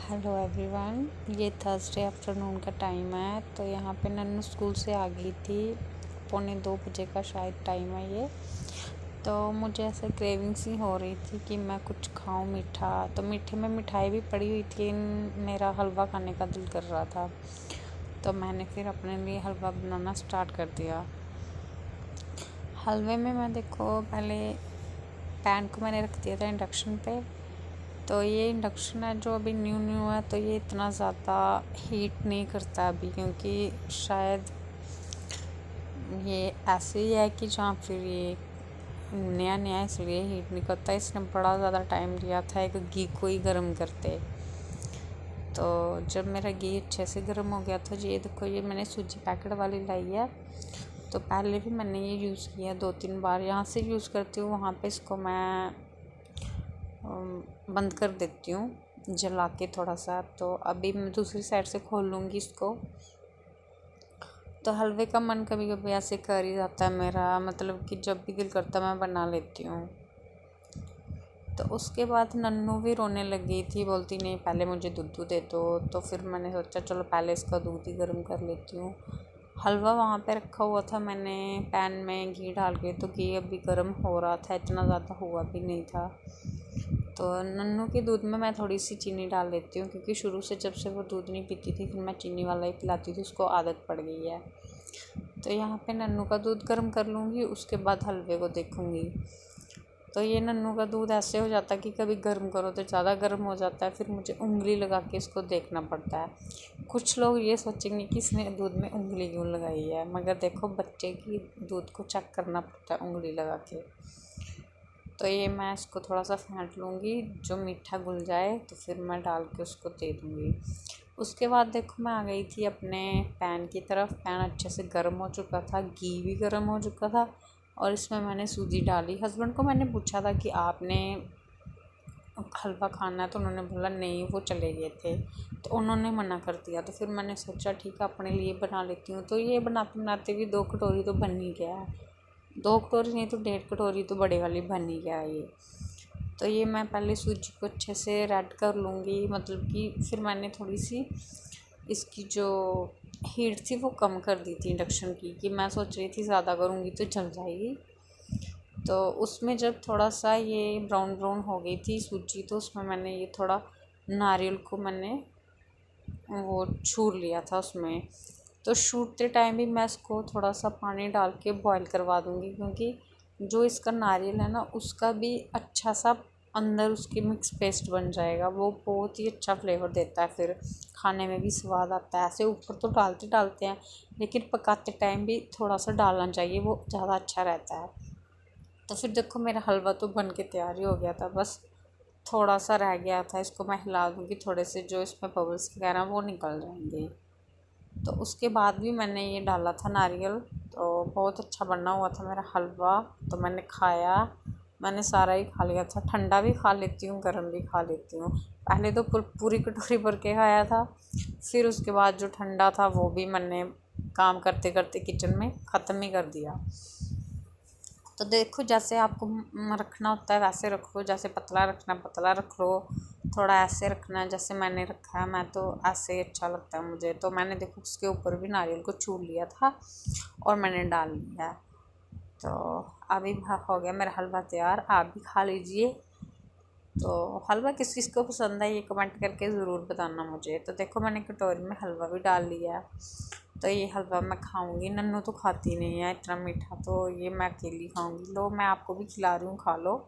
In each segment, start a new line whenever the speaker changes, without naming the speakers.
Hello everyone, ये Thursday afternoon का time है। तो यहाँ पे नन्नू स्कूल से आ गई थी। 1:45 का शायद टाइम है ये। तो मुझे ऐसे क्रेविंग सी हो रही थी कि मैं कुछ खाऊं मीठा। तो मीठे में मिठाई भी पड़ी हुई थी, मेरा हलवा खाने का दिल कर रहा था। तो मैंने फिर अपने लिए हलवा बनाना स्टार्ट कर दिया। हलवे में मैं देखो पहले पैन को मैंने रख दिया था इंडक्शन पे। तो ये इंडक्शन है जो अभी न्यू है, तो ये इतना ज़्यादा हीट नहीं करता अभी, क्योंकि शायद ये ऐसे ही है कि जहाँ फिर ये नया इसलिए हीट नहीं करता। इसने बड़ा ज़्यादा टाइम लिया था एक घी को ही गर्म करते। तो जब मेरा घी अच्छे से गर्म हो गया था, ये देखो ये मैंने सूजी पैकेट वाली लाई है। तो पहले भी मैंने ये यूज़ किया 2-3 बार। यहाँ से यूज़ करती हूँ, वहाँ पे इसको मैं बंद कर देती हूँ जला के थोड़ा सा। तो अभी मैं दूसरी साइड से खोल लूँगी इसको। तो हलवे का मन कभी कभी ऐसे कर ही जाता है मेरा, मतलब कि जब भी दिल करता मैं बना लेती हूँ। तो उसके बाद नन्नू भी रोने लगी थी, बोलती नहीं पहले मुझे दूध दे दो। तो फिर मैंने सोचा चलो पहले इसका दूध ही गर्म कर लेती हूँ। हलवा वहाँ पे रखा हुआ था मैंने पैन में घी डाल के। तो घी अभी गर्म हो रहा था, इतना ज़्यादा हुआ भी नहीं था। तो नन्नू के दूध में मैं थोड़ी सी चीनी डाल लेती हूँ, क्योंकि शुरू से जब से वो दूध नहीं पीती थी फिर मैं चीनी वाला ही पिलाती थी, उसको आदत पड़ गई है। तो यहाँ पे नन्नू का दूध गर्म कर लूँगी, उसके बाद हलवे को देखूँगी। तो ये नन्नू का दूध ऐसे हो जाता है कि कभी गर्म करो तो ज़्यादा गर्म हो जाता है, फिर मुझे उंगली लगा के इसको देखना पड़ता है। कुछ लोग ये सोचेंगे कि इसने दूध में उंगली क्यों लगाई है, मगर देखो बच्चे की दूध को चेक करना पड़ता है उंगली लगा के। तो ये मैं इसको थोड़ा सा फेंट लूँगी, जो मीठा घुल जाए तो फिर मैं डाल के उसको दे दूँगी। उसके बाद देखो मैं आ गई थी अपने पैन की तरफ। पैन अच्छे से गर्म हो चुका था, घी भी गर्म हो चुका था, और इसमें मैंने सूजी डाली। हस्बैंड को मैंने पूछा था कि आपने हलवा खाना है, तो उन्होंने बोला नहीं, वो चले गए थे, तो उन्होंने मना कर दिया। तो फिर मैंने सोचा ठीक है अपने लिए बना लेती हूँ। तो ये बनाते बनाते भी 2 कटोरी तो बन ही गया है। 2 कटोरी नहीं तो 1.5 कटोरी तो बड़े वाली बन ही गया ये। तो ये मैं पहले सूजी को अच्छे से रेड कर लूँगी, मतलब कि फिर मैंने थोड़ी सी इसकी जो हीट थी वो कम कर दी थी इंडक्शन की, कि मैं सोच रही थी ज़्यादा करूँगी तो जल जाएगी। तो उसमें जब थोड़ा सा ये ब्राउन हो गई थी सूजी, तो उसमें मैंने ये थोड़ा नारियल को मैंने वो छूर लिया था उसमें। तो छूरते टाइम भी मैं इसको थोड़ा सा पानी डाल के बॉईल करवा दूँगी, क्योंकि जो इसका नारियल है ना उसका भी अच्छा सा अंदर उसकी मिक्स पेस्ट बन जाएगा। वो बहुत ही अच्छा फ्लेवर देता है, फिर खाने में भी स्वाद आता है। ऐसे ऊपर तो डालते हैं, लेकिन पकाते टाइम भी थोड़ा सा डालना चाहिए, वो ज़्यादा अच्छा रहता है। तो फिर देखो मेरा हलवा तो बन के तैयार ही हो गया था, बस थोड़ा सा रह गया था। इसको मैं हिला दूँगी, थोड़े से जो इसमें बबल्स वगैरह वो निकल जाएंगे। तो उसके बाद भी मैंने ये डाला था नारियल। तो बहुत अच्छा बना हुआ था मेरा हलवा। तो मैंने खाया, मैंने सारा ही खा लिया था। ठंडा भी खा लेती हूँ, गर्म भी खा लेती हूँ। पहले तो पूरी कटोरी भर के खाया था, फिर उसके बाद जो ठंडा था वो भी मैंने काम करते करते किचन में ख़त्म ही कर दिया। तो देखो जैसे आपको रखना होता है वैसे रखो, जैसे पतला रखना पतला रख लो, थोड़ा ऐसे रखना है जैसे मैंने रखा है। मैं तो ऐसे ही अच्छा लगता है मुझे। तो मैंने देखो उसके ऊपर भी नारियल को छूर लिया था और मैंने डाल लिया। तो अभी हो गया मेरा हलवा तैयार, आप भी खा लीजिए। तो हलवा किस किस को पसंद है ये कमेंट करके ज़रूर बताना मुझे। तो देखो मैंने कटोरी में हलवा भी डाल लिया है। तो ये हलवा मैं खाऊंगी, नन्नू तो खाती नहीं है इतना मीठा, तो ये मैं अकेली खाऊंगी। लो मैं आपको भी खिला रही हूँ, खा लो।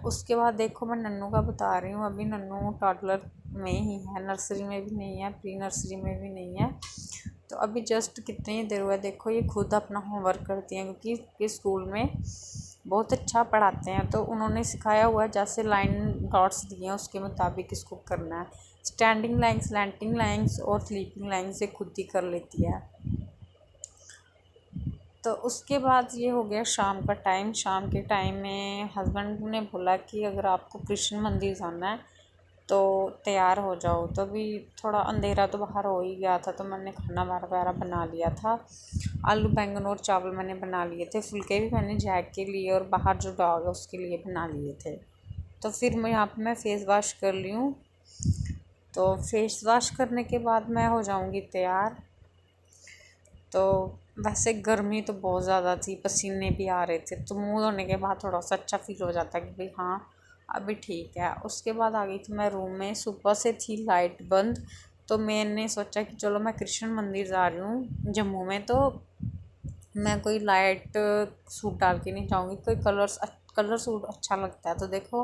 उसके बाद देखो मैं नन्नू का बता रही हूँ। अभी नन्नू टॉडलर में ही है, नर्सरी में भी नहीं है, प्री नर्सरी में भी नहीं है। तो अभी जस्ट कितनी ही देर हुआ, देखो ये खुद अपना होमवर्क करती हैं, क्योंकि ये स्कूल में बहुत अच्छा पढ़ाते हैं। तो उन्होंने सिखाया हुआ है, जैसे लाइन डॉट्स दिए हैं उसके मुताबिक इसको करना है। स्टैंडिंग लाइन्स, स्लैंटिंग लाइन्स और स्लीपिंग लाइन्स ये खुद ही कर लेती है। तो उसके बाद ये हो गया शाम का टाइम। शाम के टाइम में हस्बैंड ने बोला कि अगर आपको कृष्ण मंदिर जाना है तो तैयार हो जाओ। तो अभी थोड़ा अंधेरा तो बाहर हो ही गया था, तो मैंने खाना वगैरह बना लिया था। आलू बैंगन और चावल मैंने बना लिए थे, फुलके भी मैंने जैक के लिए और बाहर जो डॉग है उसके लिए बना लिए थे। तो फिर मैं यहाँ पे मैं फ़ेस वॉश कर ली हूँ। तो फेस वॉश करने के बाद मैं हो जाऊँगी तैयार। तो वैसे गर्मी तो बहुत ज़्यादा थी, पसीने भी आ रहे थे, तो मुँह धोने के बाद थोड़ा सा अच्छा फील हो जाता है कि भाई हाँ अभी ठीक है। उसके बाद आ गई थी मैं रूम में। सुबह से थी लाइट बंद, तो मैंने सोचा कि चलो मैं कृष्ण मंदिर जा रही हूँ जम्मू में, तो मैं कोई लाइट सूट डाल के नहीं जाऊँगी, कोई कलर सूट अच्छा लगता है। तो देखो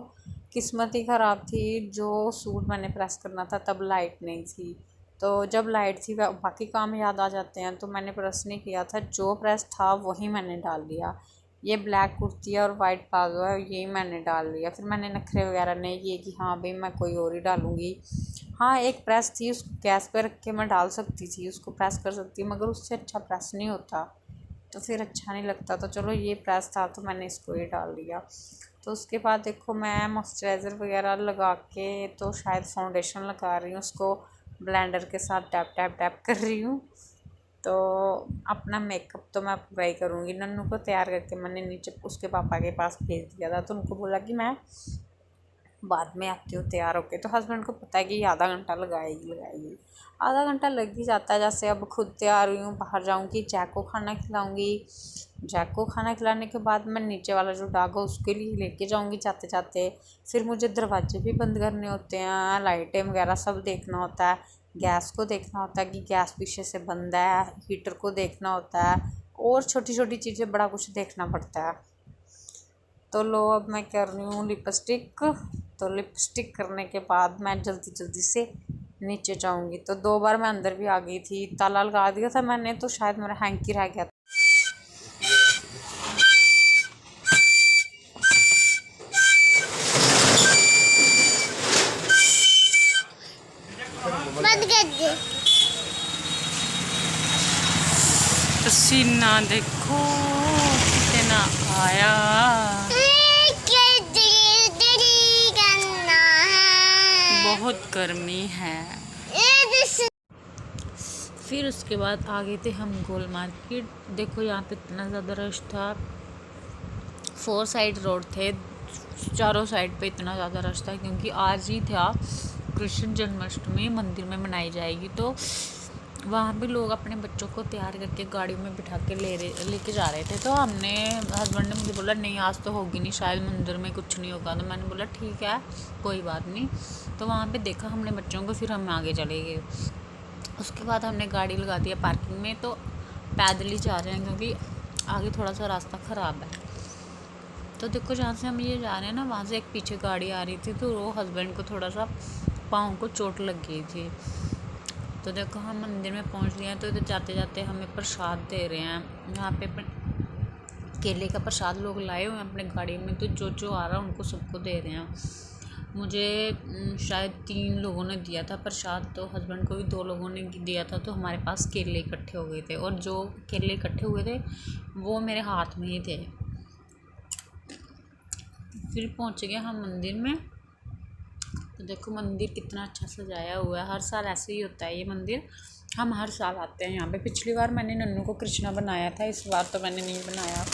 किस्मत ही ख़राब थी, जो सूट मैंने प्रेस करना था तब लाइट नहीं थी। तो जब लाइट थी बाकी काम याद आ जाते हैं, तो मैंने प्रेस नहीं किया था, जो प्रेस था वही मैंने डाल दिया। ये ब्लैक कुर्ती है और वाइट प्लाजो है, यही मैंने डाल लिया। फिर मैंने नखरे वगैरह नहीं किए कि हाँ भाई मैं कोई और ही डालूँगी। हाँ एक प्रेस थी, उसको गैस पे रख के मैं डाल सकती थी, उसको प्रेस कर सकती, मगर उससे अच्छा प्रेस नहीं होता, तो फिर अच्छा नहीं लगता। तो चलो ये प्रेस था तो मैंने इसको ही डाल दिया। तो उसके बाद देखो मैं मॉइस्चराइज़र वगैरह लगा के, तो शायद फाउंडेशन लगा रही हूँ, उसको ब्लेंडर के साथ टैप टैप टैप कर रही हूँ। तो अपना मेकअप तो मैं पूरा ही करूँगी। नन्नू को तैयार करके मैंने नीचे उसके पापा के पास भेज दिया था, तो उनको बोला कि मैं बाद में आती हूँ तैयार होके। तो हस्बैंड को पता है कि आधा घंटा लगाएगी, आधा घंटा लग ही जाता है। जैसे अब खुद तैयार हुई हूँ, बाहर जाऊँगी, जैक को खाना खिलाऊँगी, जैक को खाना खिलाने के बाद मैं नीचे वाला जो डाग है उसके लिए लेके जाऊँगी जाते जाते। फिर मुझे दरवाजे भी बंद करने होते हैं, लाइटें वगैरह सब देखना होता है, गैस को देखना होता है कि गैस पीछे से बंद है, हीटर को देखना होता है, और छोटी छोटी चीज़ें बड़ा कुछ देखना पड़ता है। तो लो अब मैं कर रही हूँ लिपस्टिक। तो लिपस्टिक करने के बाद मैं जल्दी जल्दी से नीचे जाऊँगी। तो 2 बार मैं अंदर भी आ गई थी, ताला लगा दिया था मैंने, तो शायद मेरा हैंकी रह गया था। पसीना देखो कितना आया, बहुत गर्मी है। फिर उसके बाद आ गए थे हम गोल मार्केट। देखो यहाँ पे इतना ज़्यादा रश था, 4 साइड रोड थे, चारों साइड पे इतना ज़्यादा रश था, क्योंकि आज ही था कृष्ण जन्माष्टमी मंदिर में मनाई जाएगी। तो वहाँ पे लोग अपने बच्चों को तैयार करके गाड़ी में बिठा के लेके जा रहे थे। तो हमने हस्बैंड ने मुझे बोला नहीं आज तो होगी नहीं, शायद मंदिर में कुछ नहीं होगा। तो मैंने बोला ठीक है कोई बात नहीं। तो वहाँ पे देखा हमने बच्चों को, फिर हम आगे चले गए। उसके बाद हमने गाड़ी लगा दिया पार्किंग में, तो पैदल ही जा रहे हैं क्योंकि आगे थोड़ा सा रास्ता ख़राब है। तो देखो जहाँ से हम ये जा रहे हैं ना, वहाँ से एक पीछे गाड़ी आ रही थी, तो वो हस्बैंड को थोड़ा सा पाँव को चोट लग गई थी। तो देखो हम मंदिर में पहुँच गए हैं। तो इधर जाते जाते हमें प्रसाद दे रहे हैं। यहाँ पे केले का प्रसाद लोग लाए हुए हैं अपने गाड़ी में, तो जो जो आ रहा है उनको सबको दे रहे हैं। मुझे शायद 3 लोगों ने दिया था प्रसाद, तो हस्बैंड को भी 2 लोगों ने दिया था। तो हमारे पास केले इकट्ठे हो गए थे, और जो केले इकट्ठे हुए थे वो मेरे हाथ में ही थे। फिर पहुँच गए हम मंदिर में। तो देखो मंदिर कितना अच्छा सजाया हुआ है, हर साल ऐसे ही होता है ये मंदिर, हम हर साल आते हैं यहाँ पे। पिछली बार मैंने नन्नू को कृष्णा बनाया था, इस बार तो मैंने नहीं बनाया,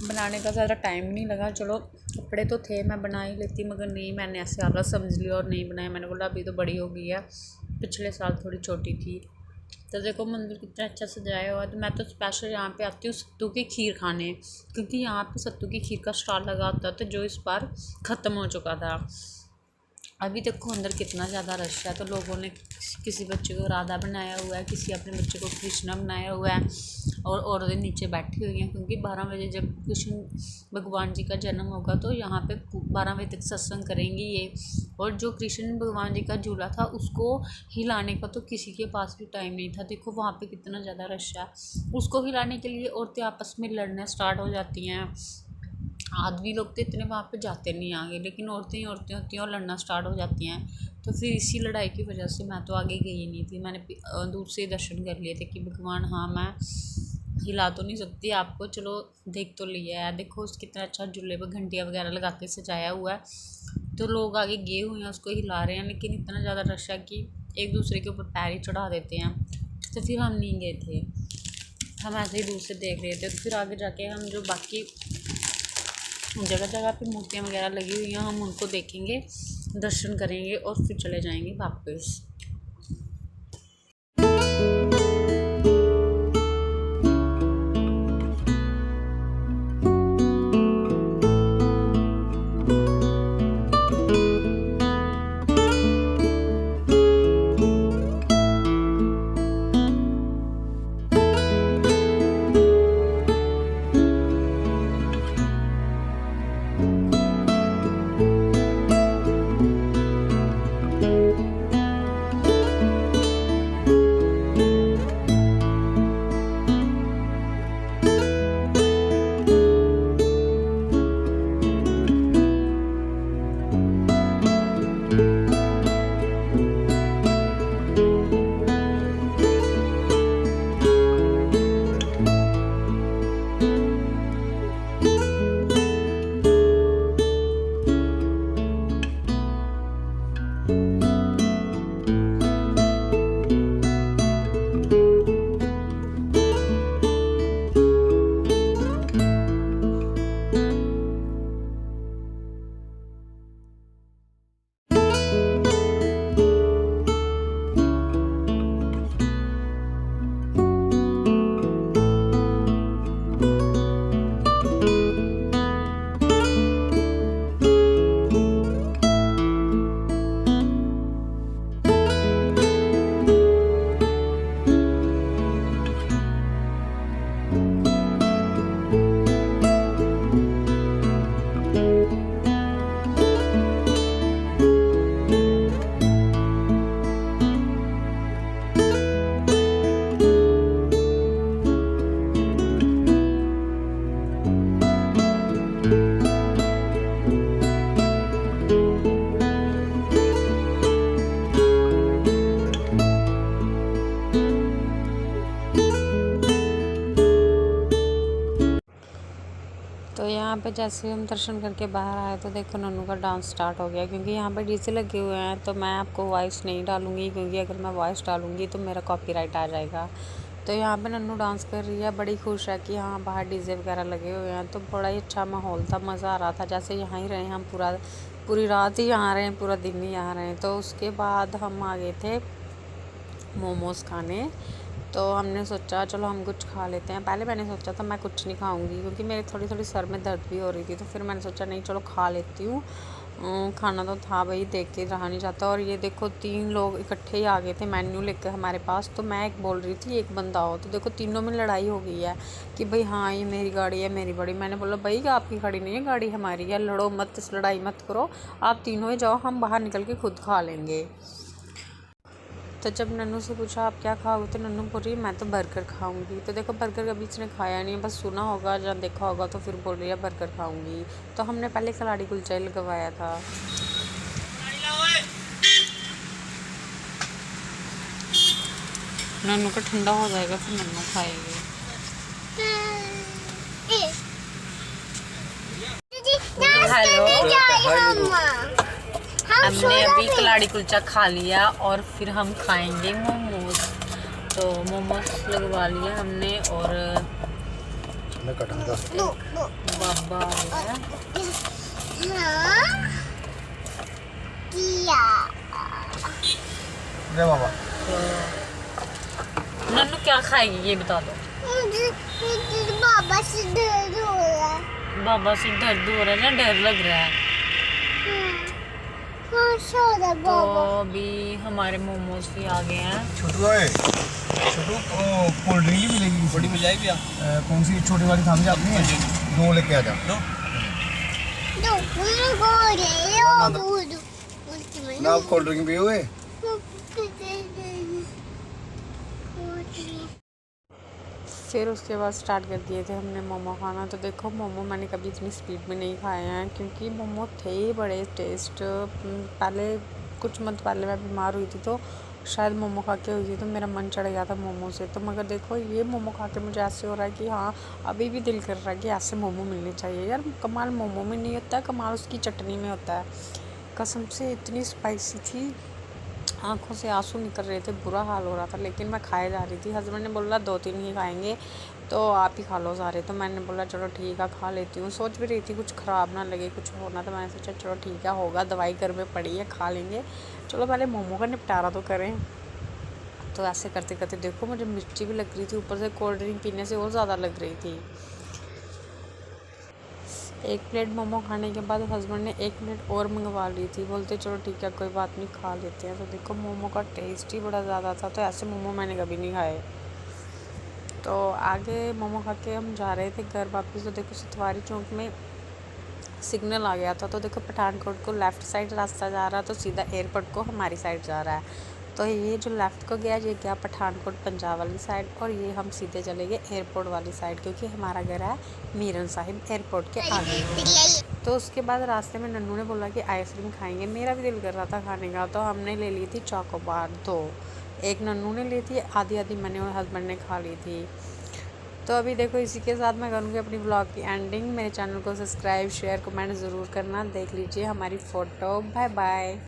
बनाने का ज़्यादा टाइम नहीं लगा। चलो कपड़े तो थे मैं बना ही लेती, मगर नहीं मैंने ऐसे आला समझ लिया और नहीं बनाया। मैंने बोला अभी तो बड़ी हो गई है, पिछले साल थोड़ी छोटी थी। तो देखो मंदिर कितना अच्छा सजाया हुआ है। तो मैं तो स्पेशल यहाँ पे आती हूँ सत्तू की खीर खाने, क्योंकि यहाँ पे सत्तू की खीर का स्टॉल लगा होता था, जो इस बार ख़त्म हो चुका था। अभी देखो अंदर कितना ज़्यादा रश है। तो लोगों ने किसी बच्चे को राधा बनाया हुआ है, किसी अपने बच्चे को कृष्णा बनाया हुआ है, और औरतें नीचे बैठी हुई हैं, क्योंकि 12 बजे जब कृष्ण भगवान जी का जन्म होगा तो यहाँ पे 12 बजे तक सत्संग करेंगी ये। और जो कृष्ण भगवान जी का झूला था उसको हिलाने का तो किसी के पास भी टाइम नहीं था। देखो वहाँ पे कितना ज़्यादा रश है, उसको हिलाने के लिए औरतें आपस में लड़ना स्टार्ट हो जाती हैं। आदमी लोग तो इतने वहाँ पे जाते नहीं आगे, लेकिन औरतें ही औरतें होती हैं और लड़ना स्टार्ट हो जाती हैं। तो फिर इसी लड़ाई की वजह से मैं तो आगे गई नहीं थी, मैंने दूर से दर्शन कर लिए थे कि भगवान हाँ मैं हिला तो नहीं सकती आपको, चलो देख तो लिया है। देखो उस कितना अच्छा झूले पर घंटियाँ वगैरह लगा के सजाया हुआ है, तो लोग आगे गए हुए हैं उसको हिला रहे हैं, लेकिन इतना ज़्यादा रश है कि एक दूसरे के ऊपर पैर ही चढ़ा देते हैं। तो फिर हम नहीं गए थे, हम ऐसे ही दूर से देख रहे थे। तो फिर आगे जाके हम जो बाकी जगह जगह पे मूर्तियाँ वगैरह लगी हुई हैं, हम उनको देखेंगे, दर्शन करेंगे और फिर चले जाएंगे वापस। तो यहाँ पे जैसे हम दर्शन करके बाहर आए तो देखो नन्नू का डांस स्टार्ट हो गया, क्योंकि यहाँ पे डीजे लगे हुए हैं। तो मैं आपको वॉइस नहीं डालूँगी, क्योंकि अगर मैं वॉइस डालूँगी तो मेरा कॉपीराइट आ जाएगा। तो यहाँ पे नन्नू डांस कर रही है, बड़ी खुश है कि हाँ बाहर डीजे वगैरह लगे हुए हैं। तो बड़ा ही अच्छा माहौल था, मज़ा आ रहा था, जैसे यहाँ ही रहे हम पूरी रात ही यहाँ रहे, पूरा दिन ही यहाँ रहे। तो उसके बाद हम आ गए थे मोमोज़ खाने। तो हमने सोचा चलो हम कुछ खा लेते हैं। पहले मैंने सोचा था मैं कुछ नहीं खाऊंगी, क्योंकि मेरे थोड़ी सर में दर्द भी हो रही थी। तो फिर मैंने सोचा नहीं चलो खा लेती हूँ। खाना तो था भाई, देख के रहा नहीं जाता। और ये देखो 3 लोग इकट्ठे ही आ गए थे मेन्यू लेकर हमारे पास। तो मैं एक बोल रही थी एक बंदा हो, तो देखो तीनों में लड़ाई हो गई है कि भाई हाँ ये मेरी गाड़ी है, मेरी बड़ी। मैंने बोला भाई आपकी गाड़ी नहीं है, गाड़ी हमारी है, लड़ो मत, लड़ाई मत करो, आप तीनों ही जाओ, हम बाहर निकल के खुद खा लेंगे। तो जब नन्नू से पूछा आप क्या खाओगे, तो नन्नू बोल रही मैं तो बर्गर खाऊंगी। तो देखो बर्गर कभी इसने खाया नहीं, बस सुना होगा या देखा होगा, तो फिर बोल रही है बर्गर खाऊंगी। तो हमने पहले कलाड़ी कुलचा ही लगवाया था। नन्नू का ठंडा हो जाएगा फिर नन्नू खाएगी। हेलो, हमने अभी कलाड़ी कुलचा खा लिया और फिर हम खाएंगे मोमोज। तो मोमोज लगवा लिया हमने और बाबा आया।
बाबा
तो नन्नू क्या खाएगी ये बता दो।
बाबा से दर्द हो रहा है।
बाबा से दर्द हो रहा है ना, डर लग रहा है। तो अभी हमारे मोमोज भी आ गए हैं।
छोटू कोल्ड ड्रिंक भी मिलेगी, बड़ी मिल जाएगी। कौन सी छोटी वाली थाम जाती है? 2 लेके आ जा। ना कोल्ड ड्रिंक पियोगे?
फिर उसके बाद स्टार्ट कर दिए थे हमने मोमो खाना। तो देखो मोमो मैंने कभी इतनी स्पीड में नहीं खाए हैं, क्योंकि मोमो थे बड़े टेस्ट। पहले कुछ मंथ पहले मैं बीमार हुई थी, तो शायद मोमो खा के हुई थी, तो मेरा मन चढ़ गया था मोमो से। तो मगर देखो ये मोमो खा के मुझे ऐसे हो रहा है कि हाँ अभी भी दिल कर रहा है कि ऐसे मोमो मिलने चाहिए यार। कमाल मोमो में नहीं होता है, कमाल उसकी चटनी में होता है। कसम से इतनी स्पाइसी थी, आंखों से आंसू निकल रहे थे, बुरा हाल हो रहा था। लेकिन मैं खाए जा रही थी। हस्बैंड ने बोला 2-3 ही खाएंगे, तो आप ही खा लो सारे। तो मैंने बोला चलो ठीक है खा लेती हूँ। सोच भी रही थी कुछ ख़राब ना लगे, कुछ होना, तो मैंने सोचा चलो ठीक है होगा, दवाई घर में पड़ी है खा लेंगे, चलो पहले मोमो का निपटारा तो करें। तो ऐसे करते करते देखो मुझे मिर्ची भी लग रही थी, ऊपर से कोल्ड ड्रिंक पीने से और ज़्यादा लग रही थी। एक प्लेट मोमो खाने के बाद हस्बैंड ने एक प्लेट और मंगवा ली थी, बोलते चलो ठीक है कोई बात नहीं खा लेते हैं। तो देखो मोमो का टेस्ट ही बड़ा ज़्यादा था, तो ऐसे मोमो मैंने कभी नहीं खाए। तो आगे मोमो खा के हम जा रहे थे घर वापस। तो देखो सतवारी चौक में सिग्नल आ गया था, तो देखो पठानकोट को लेफ़्ट साइड रास्ता जा रहा, तो सीधा एयरपोर्ट को हमारी साइड जा रहा है। तो ये जो लेफ़्ट को गया ये गया पठानकोट पंजाब वाली साइड, और ये हम सीधे चले गए एयरपोर्ट वाली साइड, क्योंकि हमारा घर है मीरन साहिब एयरपोर्ट के आगे। तो उसके बाद रास्ते में नन्नू ने बोला कि आइसक्रीम खाएंगे, मेरा भी दिल कर रहा था खाने का, तो हमने ले ली थी चॉकोबार 2। एक नन्नू ने ली थी, आधी आधी मैंने और हस्बैंड ने खा ली थी। तो अभी देखो इसी के साथ मैं करूँगी अपनी ब्लॉग की एंडिंग। मेरे चैनल को सब्सक्राइब शेयर कमेंट ज़रूर करना। देख लीजिए हमारी फ़ोटो। Bye bye.